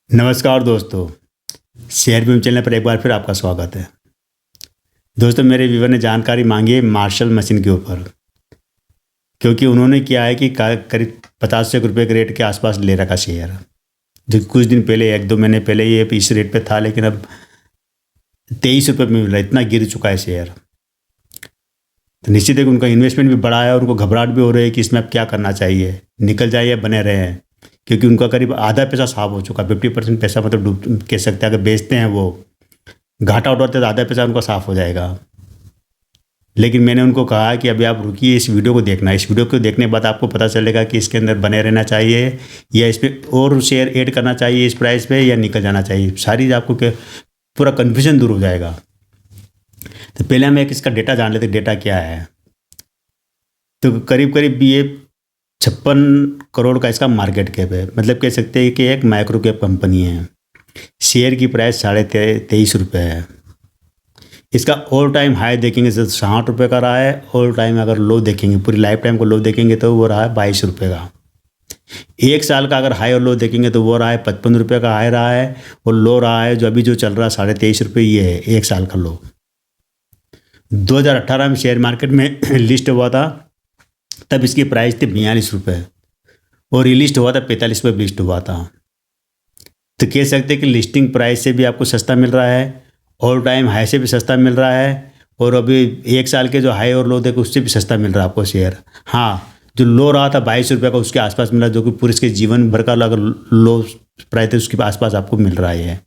नमस्कार दोस्तों। Share beam channel पर एक बार फिर आपका स्वागत है। दोस्तों, मेरे व्यूवर ने जानकारी मांगी है मार्शल मशीन के ऊपर, क्योंकि उन्होंने किया है कि करीब 50 रुपये के रेट के आसपास ले रखा शेयर, जो कुछ दिन पहले 1-2 महीने पहले ये इस रेट पे था, लेकिन अब 23 रुपये में मिल रहा है। इतना गिर चुका है शेयर। तो निश्चित है कि उनका इन्वेस्टमेंट भी बढ़ा है और उनको घबराहट भी हो रही है कि इसमें अब क्या करना चाहिए, निकल जाए या बने रहे हैं, क्योंकि उनका करीब आधा पैसा साफ हो चुका है। 50% पैसा मतलब डूब कह सकते हैं। अगर बेचते हैं वो घाटा उठाते तो आधा पैसा उनका साफ हो जाएगा। लेकिन मैंने उनको कहा कि अभी आप रुकिए, इस वीडियो को देखना। इस वीडियो को देखने के बाद आपको पता चलेगा कि इसके अंदर बने रहना चाहिए या इस पर और शेयर ऐड करना चाहिए इस प्राइस पे, या निकल जाना चाहिए। सारी आपको पूरा कन्फ्यूजन दूर हो जाएगा। तो पहले हम एक इसका डेटा जान लेते। डेटा क्या है? तो करीब करीब ये 56 करोड़ का इसका मार्केट कैप है। मतलब कह सकते हैं कि एक माइक्रो कैप कंपनी है। शेयर की प्राइस 23.5 रुपये है। इसका ऑल टाइम हाई देखेंगे तो 60 रुपये का रहा है। ऑल टाइम अगर लो देखेंगे, पूरी लाइफ टाइम को लो देखेंगे तो वो रहा है 22 रुपये का। एक साल का अगर हाई और लो देखेंगे तो वो रहा है 55 रुपये का हाई रहा है, और लो रहा है जो अभी जो चल रहा है 23.5 रुपये। ये है एक साल का लो। 2018 में शेयर मार्केट में लिस्ट हुआ था, तब इसकी प्राइस थी 42 रुपये, और ये लिस्ट हुआ था 45 रुपये लिस्ट हुआ था। तो कह सकते हैं कि लिस्टिंग प्राइस से भी आपको सस्ता मिल रहा है, ऑल टाइम हाई से भी सस्ता मिल रहा है, और अभी एक साल के जो हाई और लो देखे उससे भी सस्ता मिल रहा है आपको शेयर। हाँ, जो लो रहा था 22 रुपये का उसके आसपास मिल रहा है, जो कि पूरे इसके जीवन भर का अगर लो प्राइस है उसके आसपास आपको मिल रहा है।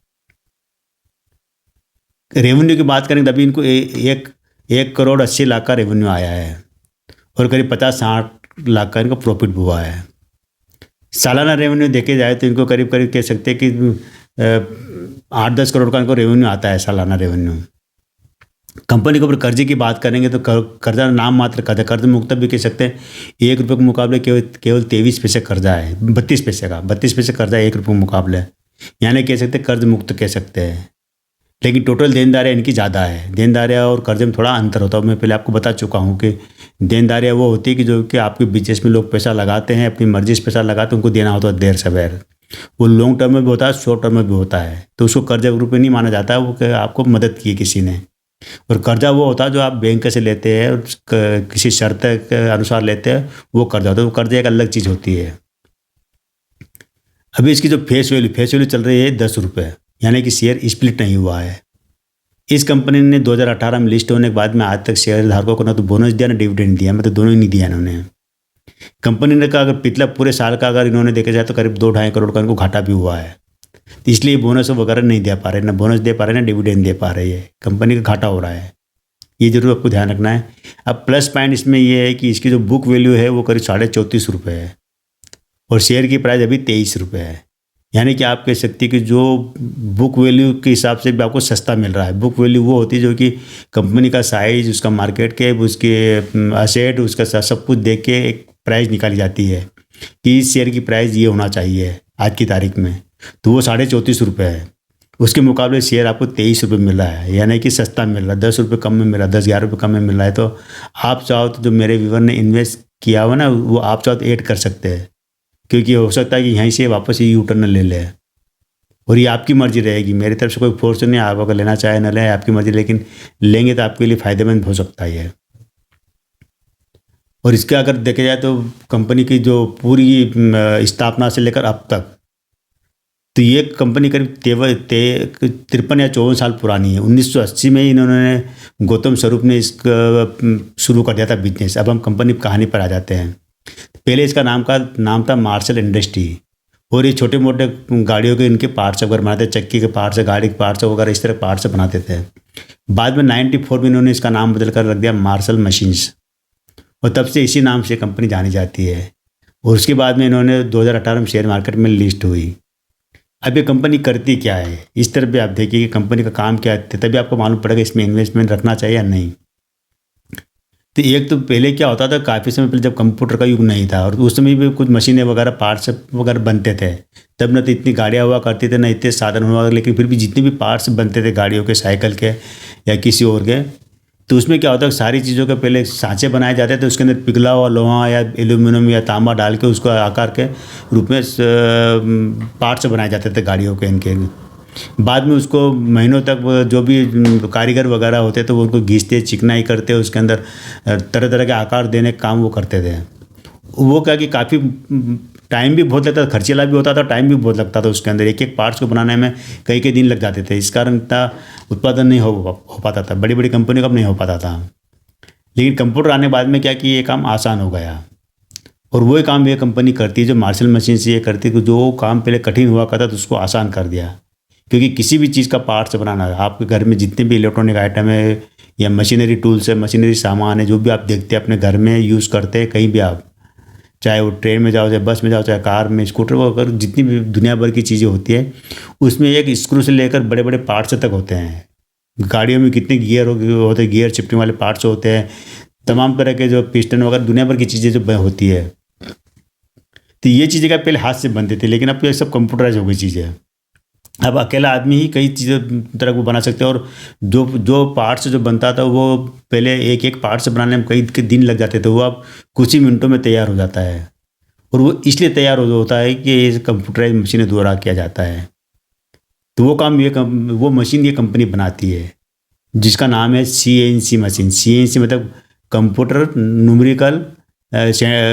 रेवेन्यू की बात करें तो अभी इनको 1,80,00,000 का रेवेन्यू आया है, और करीब 50-60 लाख का इनका प्रॉफिट हुआ है। सालाना रेवेन्यू देखे जाए तो इनको करीब करीब कह सकते हैं कि 8-10 करोड़ का इनको रेवेन्यू आता है, सालाना रेवेन्यू। कंपनी के ऊपर कर्जे की बात करेंगे तो कर्जा नाम मात्र कर्जा, कर्ज मुक्त भी कह सकते हैं। 1 रुपये के मुकाबले केवल 23 पैसे कर्जा है, 32 पैसे का 32 पैसे कर्जा है 1 रुपये के मुकाबले, यानी कह सकते हैं कर्ज मुक्त कह सकते हैं। लेकिन टोटल देनदारियाँ इनकी ज़्यादा है। देनदारियाँ और कर्जे में थोड़ा अंतर होता है। मैं पहले आपको बता चुका हूँ कि देनदारियाँ वो होती है कि जो कि आपके बिजनेस में लोग पैसा लगाते हैं, अपनी मर्जी से पैसा लगाते हैं, उनको देना होता है देर सवेर। वो लॉन्ग टर्म में भी होता है, शॉर्ट टर्म में भी होता है, तो उसको कर्जे के रूप में नहीं माना जाता है। वो आपको मदद की है किसी ने। और कर्जा वो होता है जो आप बैंक से लेते हैं और किसी शर्त के अनुसार लेते हैं, वो कर्जा होता है। वो कर्जे एक अलग चीज़ होती है। अभी इसकी जो फेस वैल्यू चल रही है 10 रुपये, यानी कि शेयर स्प्लिट नहीं हुआ है। इस कंपनी ने 2018 में लिस्ट होने के बाद में आज तक शेयर धारकों को ना तो बोनस दिया ना डिविडेंड दिया, मतलब दोनों ही नहीं दिया इन्होंने। कंपनी ने कहा अगर पिछला पूरे साल का अगर इन्होंने देखा जाए तो करीब 2-2.5 करोड़ का इनको घाटा भी हुआ है। तो इसलिए बोनस वगैरह नहीं दे पा रहे, ना बोनस दे पा रहे ना डिविडेंड दे पा रहे है। कंपनी का घाटा हो रहा है, ये जरूर आपको ध्यान रखना है। अब प्लस पॉइंट इसमें ये है कि इसकी जो बुक वैल्यू है वो करीब 34.5 रुपये है, और शेयर की प्राइस अभी 23 रुपये है। यानी कि आप कह सकते हैं कि जो बुक वैल्यू के हिसाब से भी आपको सस्ता मिल रहा है। बुक वैल्यू वो होती है जो कि कंपनी का साइज, उसका मार्केट कैप, उसके असेट, उसका सब कुछ देख के एक प्राइस निकाली जाती है कि इस शेयर की प्राइस ये होना चाहिए आज की तारीख में। तो वो 34.5 रुपये है। उसके मुकाबले शेयर आपको 23 रुपये मिल रहा है, यानी कि सस्ता मिल रहा है। 10 रुपये कम में मिल रहा है, 10-11 रुपये कम में मिल रहा है। तो आप चाहो तो जो मेरे व्यूवर ने इन्वेस्ट किया हुआ ना, वो आप चाहो तो ऐड कर सकते हैं, क्योंकि हो सकता है कि यहीं से वापस ये यू टर्न ले ले, और ये आपकी मर्जी रहेगी। मेरी तरफ से कोई फोर्स नहीं। आप अगर लेना चाहे ना लें, आपकी मर्जी, लेकिन लेंगे तो आपके लिए फ़ायदेमंद हो सकता है ये। और इसके अगर देखा जाए तो कंपनी की जो पूरी स्थापना से लेकर अब तक, तो ये कंपनी करीब 53 या 54 साल पुरानी है। 1980 में ही इन्होंने गौतम स्वरूप ने इसका शुरू कर दिया था बिजनेस। अब हम कंपनी की कहानी पर आ जाते हैं। पहले इसका नाम था मार्शल इंडस्ट्री, और ये छोटे मोटे गाड़ियों के इनके पार्ट्स वगैरह बनाते थे, चक्की के पार्ट्स, गाड़ी के पार्ट्स वगैरह इस तरह पार्ट्स बनाते थे। बाद में 94 में इन्होंने इसका नाम बदल कर रख दिया मार्शल मशीन्स, और तब से इसी नाम से कंपनी जानी जाती है। और उसके बाद में इन्होंने 2018 में शेयर मार्केट में लिस्ट हुई। अब ये कंपनी करती क्या है, इस तरह भी आप देखिए कि कंपनी का काम क्या है, तभी आपको मालूम पड़ेगा इसमें इन्वेस्टमेंट रखना चाहिए या नहीं। तो एक तो पहले क्या होता था, काफ़ी समय पहले जब कंप्यूटर का युग नहीं था, और उस समय भी कुछ मशीनें वगैरह पार्ट्स वगैरह बनते थे, तब न तो इतनी गाड़ियाँ हुआ करती थे, न इतने साधन हुआ, लेकिन फिर भी जितने भी पार्ट्स बनते थे गाड़ियों के, साइकिल के या किसी और के, तो उसमें क्या होता है, सारी चीज़ों के पहले सांचे बनाए जाते थे, तो उसके अंदर पिघला हुआ लोहा या एल्यूमिनियम या तांबा डाल के उसको आकार के रूप में पार्ट्स बनाए जाते थे गाड़ियों के इनके। बाद में उसको महीनों तक जो भी कारीगर वगैरह होते थे वो उनको घिसते, चिकनाई करते, उसके अंदर तरह तरह के आकार देने का काम वो करते थे। वो क्या कि काफ़ी टाइम भी बहुत लगता था, खर्चीला भी होता था, टाइम भी बहुत लगता था उसके अंदर। एक एक पार्ट्स को बनाने में कई कई दिन लग जाते थे। इस कारण इतना उत्पादन नहीं हो पाता था, बड़ी बड़ी कंपनियों का अब नहीं हो पाता था। लेकिन कंप्यूटर आने के बाद में क्या कि ये काम आसान हो गया, और वही काम ये कंपनी करती है जो मार्शल मशीन से ये करती है, जो काम पहले कठिन हुआ करता था उसको आसान कर दिया। क्योंकि किसी भी चीज़ का पार्ट्स बनाना है, आपके घर में जितने भी इलेक्ट्रॉनिक आइटम है या मशीनरी टूल्स है, मशीनरी सामान है, जो भी आप देखते हैं अपने घर में यूज़ करते हैं, कहीं भी आप, चाहे वो ट्रेन में जाओ, चाहे बस में जाओ, चाहे कार में, स्कूटर में, अगर जितनी भी दुनिया भर की चीज़ें होती है उसमें एक स्क्रू से लेकर बड़े बड़े पार्ट्स तक होते हैं। गाड़ियों में कितने गियर होते हैं, गियर शिफ्टिंग वाले पार्ट्स होते हैं, तमाम तरह के जो पिस्टन वगैरह दुनिया भर की चीज़ें जो होती है। तो ये चीज़ें क्या पहले हाथ से बनती थी, लेकिन अब तो ये सब कंप्यूटराइज हो गई चीज़ें। अब अकेला आदमी ही कई चीज़ें तरह को बना सकते हैं, और जो जो पार्ट्स जो बनता था वो पहले एक एक पार्ट्स बनाने में कई दिन लग जाते थे, वो अब कुछ ही मिनटों में तैयार हो जाता है। और वो इसलिए तैयार होता है कि ये कंप्यूटराइज मशीनें द्वारा किया जाता है। तो वो काम वो मशीन ये कंपनी बनाती है, जिसका नाम है CNC मशीन। CNC मतलब कंप्यूटर न्यूमेरिकल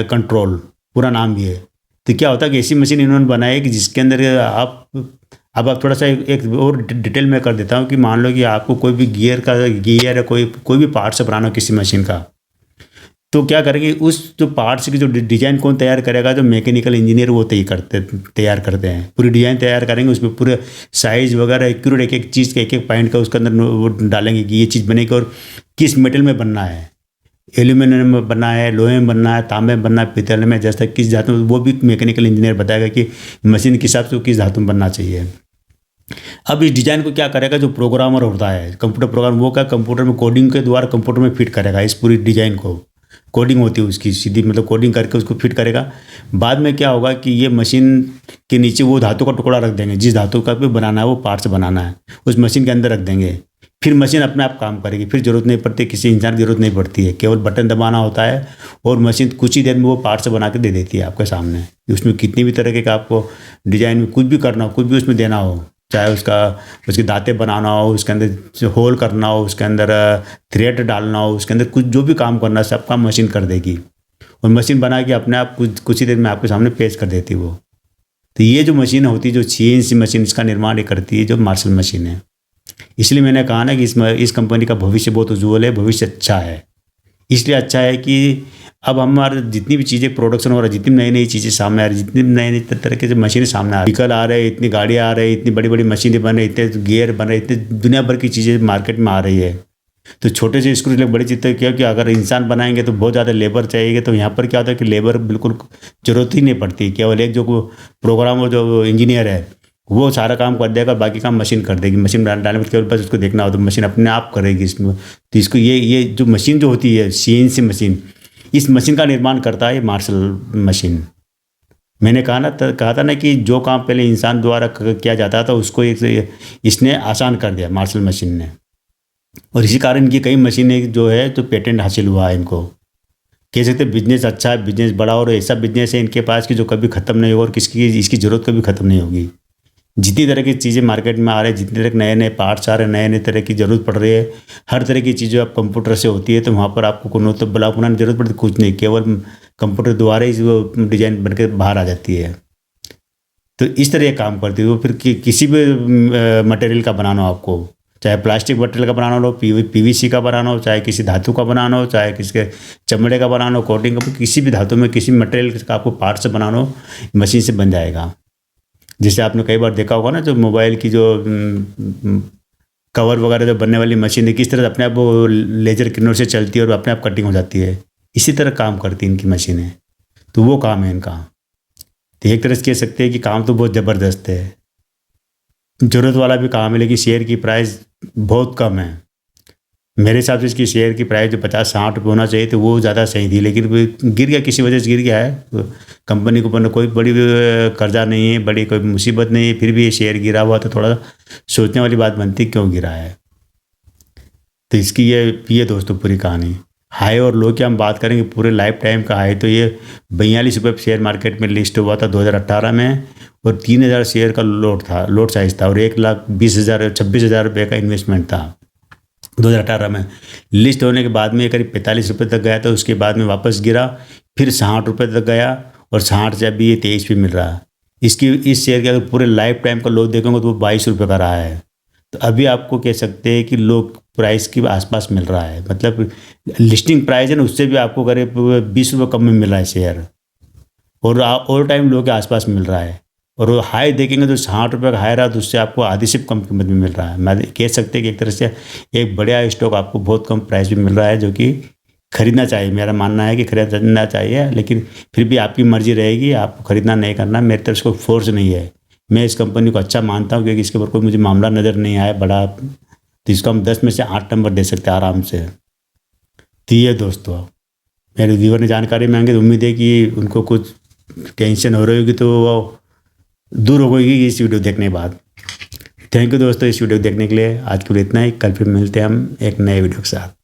कंट्रोल, पूरा नाम ये है। तो क्या होता है कि ऐसी मशीन इन्होंने बनाई है कि जिसके अंदर आप थोड़ा सा एक और डिटेल में कर देता हूँ कि मान लो कि आपको कोई भी गियर या कोई भी पार्ट्स बनाना हो किसी मशीन का, तो क्या करेंगे, उस जो पार्ट्स की जो डिज़ाइन कौन तैयार करेगा, जो मैकेनिकल इंजीनियर वो तैयार करते हैं। पूरी डिज़ाइन तैयार करेंगे, उसमें पूरे साइज़ वगैरह एक्यूरेट एक एक चीज़ का एक एक पॉइंट का उसके अंदर वो डालेंगे कि ये चीज़ बनेगी और किस मेटल में बनना है, एल्यूमिनियम में बनना है, लोहे में बनना है, तांबे में बनना है, पीतल में, जैसा किस धातु में, वो भी मैकेनिकल इंजीनियर बताएगा कि मशीन के हिसाब से वो किस धातु में बनना चाहिए। अब इस डिज़ाइन को क्या करेगा, जो प्रोग्रामर होता है कंप्यूटर प्रोग्राम, वो क्या कंप्यूटर में कोडिंग के द्वारा कंप्यूटर में फिट करेगा इस पूरी डिज़ाइन को। कोडिंग होती है उसकी सीधी, मतलब कोडिंग करके उसको फिट करेगा। बाद में क्या होगा कि ये मशीन के नीचे वो धातु का टुकड़ा रख देंगे, जिस धातु का भी बनाना है, वो पार्ट्स बनाना है, उस मशीन के अंदर रख देंगे। फिर मशीन अपने आप काम करेगी, फिर ज़रूरत नहीं पड़ती, किसी इंसान की ज़रूरत नहीं पड़ती है, केवल बटन दबाना होता है और मशीन कुछ ही देर में वो पार्ट्स बना के दे देती है आपके सामने। उसमें कितनी भी तरह के आपको डिज़ाइन में कुछ भी करना हो, कुछ भी उसमें देना हो, चाहे उसके दांतें बनाना हो, उसके अंदर होल करना हो, उसके अंदर थ्रेड डालना हो, उसके अंदर कुछ जो भी काम करना है सब काम मशीन कर देगी, और मशीन बना के अपने आप कुछ ही देर में आपके सामने पेश कर देती है वो। तो ये जो मशीन होती है, जो CNC मशीन, इसका निर्माण ये करती है जो मार्शल मशीन है। इसलिए मैंने कहा ना कि इस कंपनी का भविष्य बहुत उज्ज्वल है, भविष्य अच्छा है। इसलिए अच्छा है कि अब हमारे जितनी भी चीज़ें प्रोडक्शन हो रहा है, जितनी नई नई चीज़ें सामने आ रही, जितनी नई नई तरह के मशीनें सामने आ रही, व्हीकल आ रहे हैं, इतनी गाड़ियाँ आ रही है, इतनी बड़ी बड़ी मशीनें बन रही, इतने गियर बन रहे, इतनी दुनिया भर की चीज़ें मार्केट में आ रही है। तो छोटे से स्क्रू बड़ी चीज़ तक क्या कि अगर इंसान बनाएंगे तो बहुत ज़्यादा लेबर चाहिए। तो यहाँ पर क्या होता है कि लेबर बिल्कुल ज़रूरत ही नहीं पड़ती, केवल एक जो प्रोग्रामर जो इंजीनियर है वो सारा काम कर देगा, बाकी काम मशीन कर देगी। मशीन डालने पर केवल बस उसको देखना हो तो मशीन अपने आप करेगी इसमें। तो इसको ये जो मशीन जो होती है CNC मशीन, इस मशीन का निर्माण करता है मार्शल मशीन। मैंने कहा था ना कि जो काम पहले इंसान द्वारा किया जाता था उसको इसने आसान कर दिया मार्शल मशीन ने। और इसी कारण इनकी कई मशीनें जो है तो पेटेंट हासिल हुआ है इनको। कह सकते बिजनेस अच्छा है, बिजनेस बड़ा, और ऐसा बिजनेस है इनके पास कि जो कभी ख़त्म नहीं होगा और इसकी ज़रूरत कभी ख़त्म नहीं होगी। जितनी तरह की चीज़ें मार्केट में आ रही है, जितनी तरह के नए नए पार्ट्स आ रहे हैं, नए नए तरह की ज़रूरत पड़ रही है, हर तरह की चीज़ें अब कंप्यूटर से होती है। तो वहाँ पर आपको कोनो तो ब्लॉक बनाने की जरूरत पड़ती कुछ नहीं, केवल कंप्यूटर द्वारा ही वो डिजाइन बन के बाहर आ जाती है। तो इस तरह काम करती है वो। फिर किसी भी मटेरियल का बनाना हो आपको, चाहे प्लास्टिक मटेरियल का बनाना हो, PVC का बनाना हो, चाहे किसी धातु का बनाना हो, चाहे किसी के चमड़े का बनाना हो, कोटिंग का, किसी भी धातु में किसी मटेरियल का आपको पार्ट्स बनाना हो, मशीन से बन जाएगा। जैसे आपने कई बार देखा होगा ना, जो मोबाइल की जो कवर वगैरह जो बनने वाली मशीन है, किस तरह अपने आप वो लेजर किरणों से चलती है और अपने आप कटिंग हो जाती है, इसी तरह काम करती है इनकी मशीनें। तो वो काम है इनका। तो एक तरह से कह सकते हैं कि काम तो बहुत ज़बरदस्त है, ज़रूरत वाला भी काम है, लेकिन शेयर की प्राइस बहुत कम है। मेरे हिसाब से इसकी शेयर की प्राइस जो 50-60 रुपये होना चाहिए तो वो ज़्यादा सही थी, लेकिन गिर गया, किसी वजह से गिर गया है। कंपनी के ऊपर कोई बड़ी कर्जा नहीं है, बड़ी कोई मुसीबत नहीं है, फिर भी ये शेयर गिरा हुआ तो थोड़ा सोचने वाली बात बनती क्यों गिरा है। तो इसकी ये दोस्तों पूरी कहानी। हाई और लो की हम बात करेंगे, पूरे लाइफ टाइम का हाई तो ये 42 रुपये शेयर मार्केट में लिस्ट हुआ था 2018 में, और 3,000 शेयर का लोट साइज था, और 1,20,000 26,000 रुपये का इन्वेस्टमेंट था 2018 में। लिस्ट होने के बाद में ये करीब 45 रुपये तक गया था, उसके बाद में वापस गिरा, फिर 60 रुपये तक गया, और 60 से अभी ये 23 पे मिल रहा है। इस शेयर के अगर पूरे लाइफ टाइम का लो देखेंगे तो वो 22 रुपये का रहा है। तो अभी आपको कह सकते हैं कि लो प्राइस के आसपास मिल रहा है, मतलब लिस्टिंग प्राइस है ना, उससे भी आपको करीब 20 रुपये कम में मिल रहा है शेयर, और ऑल टाइम लो के आसपास मिल रहा है। और वो हाई देखेंगे तो 60 रुपये का हाई रहा, तो उससे आपको आधी से कम कीमत में मिल रहा है। मैं कह सकते हैं कि एक तरह से एक बढ़िया स्टॉक आपको बहुत कम प्राइस में मिल रहा है, जो कि खरीदना चाहिए। मेरा मानना है कि खरीदना चाहिए, लेकिन फिर भी आपकी मर्जी रहेगी, आपको खरीदना नहीं करना। मेरी तरफ से कोई फोर्स नहीं है। मैं इस कंपनी को अच्छा मानता हूँ, क्योंकि इसके ऊपर कोई मुझे मामला नज़र नहीं आया बड़ा, तो इसको हम 10 में से 8 नंबर दे सकते हैं आराम से। तो ये दोस्तों मेरे व्यूवर ने जानकारी मांगी, तो उम्मीद है कि उनको कुछ टेंशन हो रही होगी तो वो दूर हो गई इस वीडियो देखने के बाद। थैंक यू दोस्तों इस वीडियो देखने के लिए। आज के लिए इतना ही, कल फिर मिलते हैं हम एक नए वीडियो के साथ।